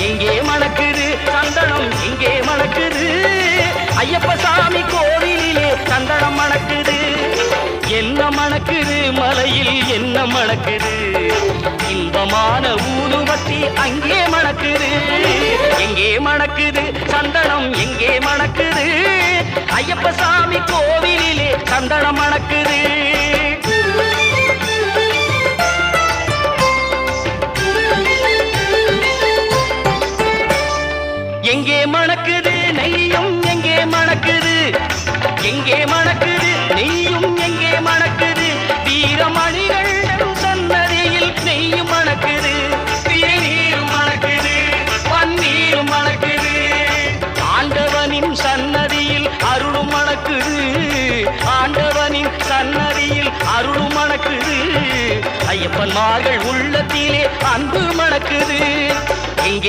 எங்கே மணக்குது சந்தனம் எங்கே மணக்குது ஐயப்ப சாமி கோவிலிலே சந்தனம் மணக்குது என்ன மணக்குது மலையில் என்ன மணக்குது இன்பமான ஊதுவத்தி அங்கே மணக்குது எங்கே மணக்குது சந்தனம் எங்கே மணக்குது ஐயப்ப சாமி கோவிலிலே சந்தனம் மணக்குது எங்கே மணக்குது நெய்யும் எங்கே மணக்குது எங்கே மணக்குது நெய்யும் எங்கே மணக்குது வீரமணிகள் சன்னதியில் நெய்யும் மணக்குது நீரும் மணக்குது பன்னீரும் மணக்குது ஆண்டவனின் சன்னதியில் அருளும் மணக்குது ஆண்டவனின் சன்னதியில் அருளும் மணக்குது ஐயப்பன்மார்கள் உள்ளத்திலே அன்பு மணக்குது எங்கே